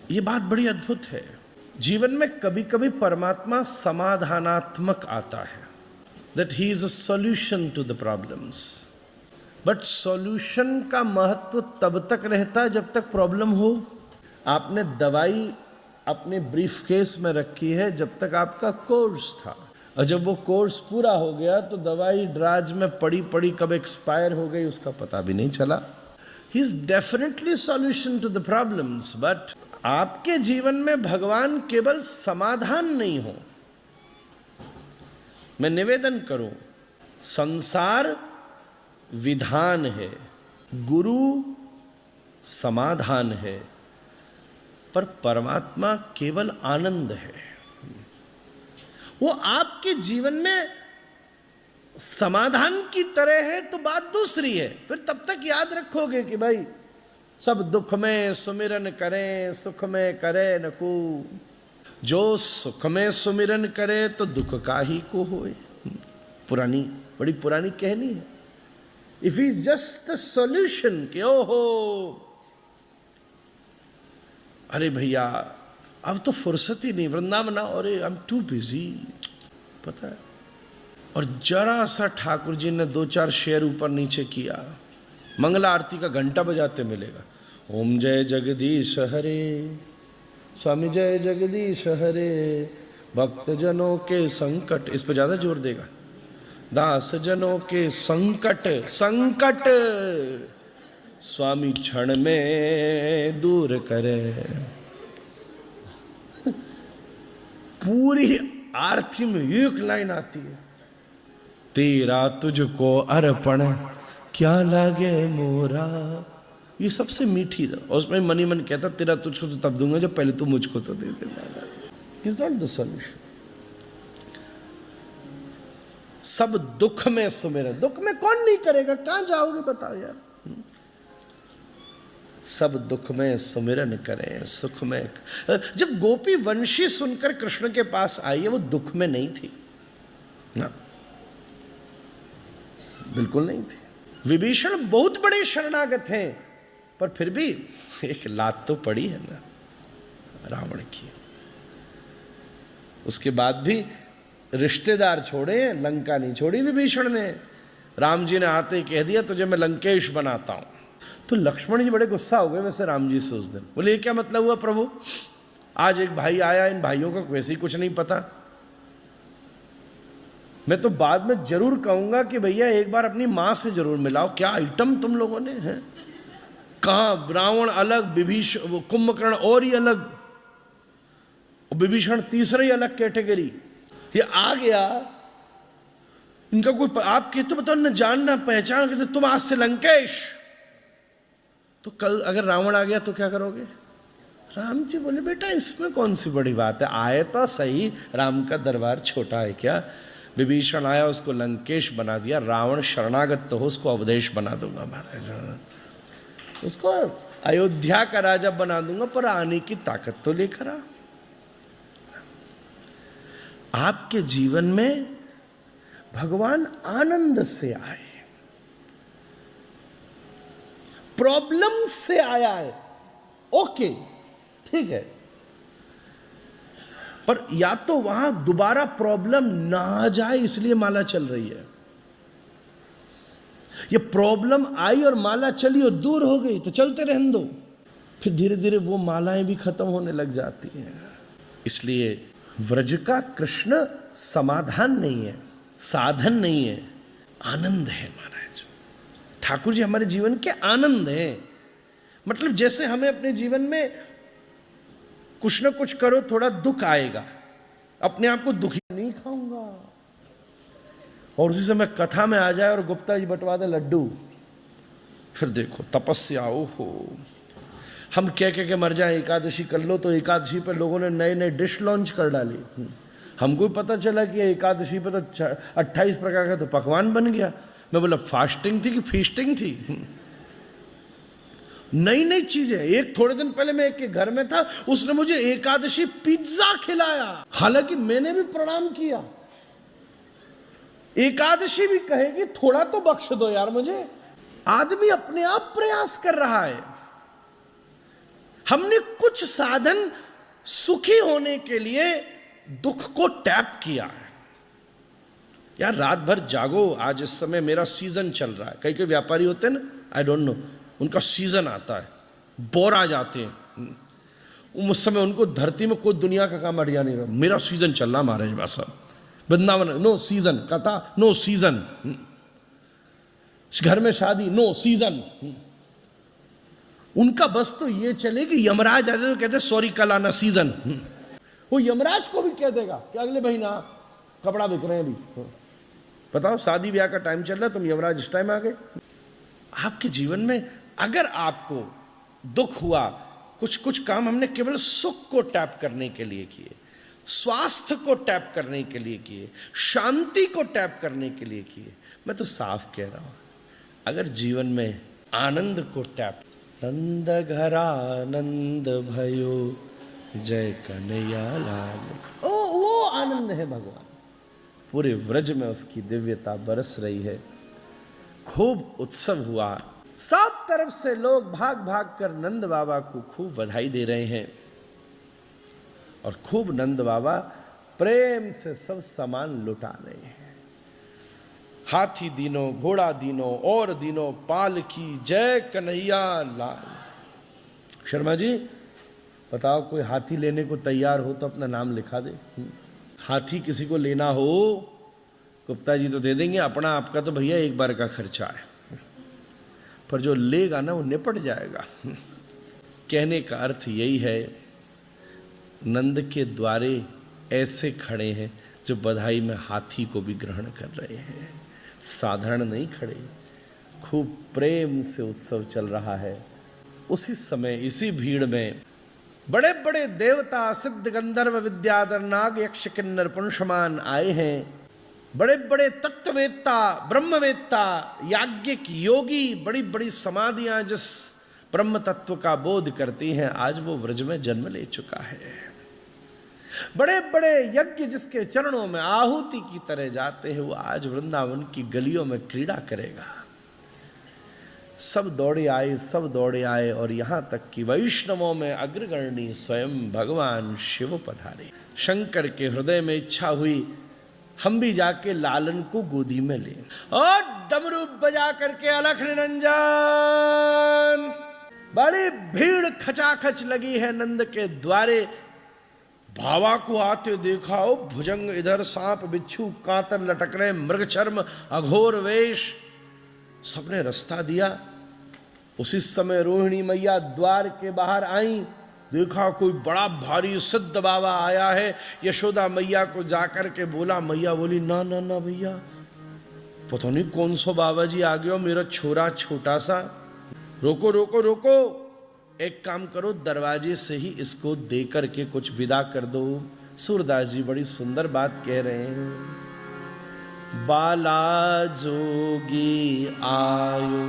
ये बात बड़ी अद्भुत है। जीवन में कभी कभी परमात्मा समाधानात्मक आता है, that he is a solution to the problems. But solution का महत्व तब तक रहता है जब तक प्रॉब्लम हो। आपने दवाई अपने ब्रीफ केस में रखी है जब तक आपका कोर्स था, और जब वो कोर्स पूरा हो गया तो दवाई ड्राज में पड़ी पड़ी कब एक्सपायर हो गई उसका पता भी नहीं चला। He is definitely solution to the problems, but आपके जीवन में भगवान केवल समाधान नहीं हो। मैं निवेदन करूं, संसार विधान है, गुरु समाधान है, पर परमात्मा केवल आनंद है। वो आपके जीवन में समाधान की तरह है तो बात दूसरी है। फिर तब तक याद रखोगे कि भाई सब दुख में सुमिरन करें, सुख में करे न को। जो सुख में सुमिरन करे तो दुख का ही को होए। बड़ी पुरानी कहनी है। If is just a solution कि ओहो अरे भैया अब तो फुर्सत ही नहीं, वृंदावन अरे आई एम टू बिजी, पता है। और जरा सा ठाकुर जी ने 2-4 शेर ऊपर नीचे किया, मंगला आरती का घंटा बजाते मिलेगा। ओम जय जगदीश हरे, स्वामी जय जगदीश हरे, भक्त जनों के संकट, इस पर ज्यादा जोर देगा। दास जनों के संकट स्वामी क्षण में दूर करे। पूरी आरती में एक लाइन आती है, तेरा तुझको अर्पण क्या लागे मोरा। ये सबसे मीठी था। और उसमें मन ही मन कहता तेरा तुझको तो तब दूंगा जब पहले तू मुझको तो दे दे। Is not the solution. सब दुख में सुमिरन, दुख में कौन नहीं करेगा, कहां जाओगे बताओ यार। सब दुख में सुमिरन करें, सुख में। जब गोपी वंशी सुनकर कृष्ण के पास आई है, वो दुख में नहीं थी ना, बिल्कुल नहीं थी। विभीषण बहुत बड़े शरणागत हैं, पर फिर भी एक लात तो पड़ी है ना रावण की। उसके बाद भी रिश्तेदार छोड़े, लंका नहीं छोड़ी विभीषण ने। राम जी ने आते ही कह दिया तुझे मैं लंकेश बनाता हूं। तो लक्ष्मण जी बड़े गुस्सा हो गए वैसे राम जी से उस दिन। बोले ये क्या मतलब हुआ प्रभु, आज एक भाई आया, इन भाइयों का वैसे ही कुछ नहीं पता। मैं तो बाद में जरूर कहूंगा कि भैया एक बार अपनी मां से जरूर मिलाओ, क्या आइटम तुम लोगों ने है। कहां रावण अलग, विभीषण कुंभकर्ण और ही अलग, विभीषण तीसरी अलग कैटेगरी। ये आ गया इनका कोई, आप कहते बताओ न जानना पहचान, कहते तुम आज से लंकेश। तो कल अगर रावण आ गया तो क्या करोगे। राम जी बोले बेटा इसमें कौन सी बड़ी बात है, आए तो सही, राम का दरबार छोटा है क्या। विभीषण आया, उसको लंकेश बना दिया। रावण शरणागत तो हो, उसको अवधेश बना दूंगा महाराज, उसको अयोध्या का राजा बना दूंगा, पर आने की ताकत तो लेकर आ। आपके जीवन में भगवान आनंद से आए, प्रॉब्लम से आया है, ओके ठीक है, पर या तो वहां दोबारा प्रॉब्लम ना आ जाए इसलिए माला चल रही है। ये प्रॉब्लम आई और माला चली और दूर हो गई तो चलते रहने दो, फिर धीरे धीरे वो मालाएं भी खत्म होने लग जाती हैं। इसलिए व्रज का कृष्ण समाधान नहीं है, साधन नहीं है, आनंद है महाराज। ठाकुर जी हमारे जीवन के आनंद हैं। मतलब जैसे हमें अपने जीवन में कुछ ना कुछ करो थोड़ा दुख आएगा, अपने आप को दुखी नहीं खाऊंगा। और उसी समय कथा में आ जाए और गुप्ता जी बंटवा दे लड्डू, फिर देखो तपस्या, ओहो हम कह के मर जाए एकादशी कर लो, तो एकादशी पर लोगों ने नए नए डिश लॉन्च कर डाली। हमको पता चला कि एकादशी पर तो 28 प्रकार का तो पकवान बन गया। मैं बोला फास्टिंग थी कि फीस्टिंग थी। नई नई चीजें। एक थोड़े दिन पहले मैं एक के घर में था, उसने मुझे एकादशी पिज्जा खिलाया, हालांकि मैंने भी प्रणाम किया। एकादशी भी कहेगी थोड़ा तो बख्श दो यार मुझे। आदमी अपने आप प्रयास कर रहा है। हमने कुछ साधन सुखी होने के लिए दुख को टैप किया है। यार रात भर जागो, आज इस समय मेरा सीजन चल रहा है। कई कई व्यापारी होते हैं ना, आई डोंट नो, उनका सीजन आता है, बोर आ जाते हैं, उस समय उनको धरती में कोई दुनिया का काम अड़िया नहीं रहा। मेरा सीजन चल रहा महाराज बा साहब, वृंदावन नो सीजन, कथा नो सीजन, घर में शादी नो सीजन। उनका बस तो ये चले कि यमराज आ जाए तो कहते सॉरी कल आना सीजन। वो यमराज को भी कह देगा कि अगले महीना कपड़ा बिक रहे हैं अभी, बताओ शादी ब्याह का टाइम चल रहा है, तुम यमराज इस टाइम आ गए। आपके जीवन में अगर आपको दुख हुआ, कुछ काम हमने केवल सुख को टैप करने के लिए किए, स्वास्थ्य को टैप करने के लिए किए, शांति को टैप करने के लिए किए, मैं तो साफ कह रहा हूं, अगर जीवन में आनंद को टैप, नंद घरा नंद भयो जय कन्हैया लाल, वो आनंद है भगवान। पूरे व्रज में उसकी दिव्यता बरस रही है। खूब उत्सव हुआ, सब तरफ से लोग भाग भाग कर नंद बाबा को खूब बधाई दे रहे हैं और खूब नंद बाबा प्रेम से सब सामान लुटा रहे हैं। हाथी दीनो, घोड़ा दीनो और दीनो पालकी जय कन्हैया लाल। शर्मा जी बताओ, कोई हाथी लेने को तैयार हो तो अपना नाम लिखा दे। हाथी किसी को लेना हो, गुप्ता जी तो दे देंगे, अपना आपका तो भैया एक बार का खर्चा है, पर जो लेगा ना वो निपट जाएगा। कहने का अर्थ यही है, नंद के द्वारे ऐसे खड़े हैं जो बधाई में हाथी को भी ग्रहण कर रहे हैं, साधारण नहीं खड़े। खूब प्रेम से उत्सव चल रहा है। उसी समय इसी भीड़ में बड़े बड़े देवता, सिद्ध, गंधर्व, विद्याधर, नाग, यक्ष, किन्नर, पुंसमान आए हैं। बड़े बड़े तत्ववेत्ता, ब्रह्मवेत्ता, याज्ञिक, योगी, बड़ी बड़ी समाधियां जिस ब्रह्म तत्व का बोध करती हैं, आज वो व्रज में जन्म ले चुका है। बड़े बड़े यज्ञ जिसके चरणों में आहुति की तरह जाते हैं, वो आज वृंदावन की गलियों में क्रीड़ा करेगा। सब दौड़े आए और यहां तक कि वैष्णवों में अग्रगण्य स्वयं भगवान शिव पधारे। शंकर के हृदय में इच्छा हुई हम भी जाके लालन को गोदी में ले, और डमरू बजा करके अलख निरंजन। बड़ी भीड़ खचाखच लगी है नंद के द्वारे। भावा को आते देखा, हो भुजंग इधर, सांप बिच्छू कांतर लटक रहे, मृगचर्म अघोर वेश, सबने रास्ता दिया। उसी समय रोहिणी मैया द्वार के बाहर आई, देखा कोई बड़ा भारी सिद्ध बाबा आया है। यशोदा मैया को जाकर के बोला, मैया बोली ना ना ना भैया, पता नहीं कौन सा बाबा जी आ गया, मेरा छोरा छोटा सा, रोको रोको रोको, एक काम करो, दरवाजे से ही इसको दे करके कुछ विदा कर दो। सूरदास जी बड़ी सुंदर बात कह रहे हैं, बाला जोगी आयो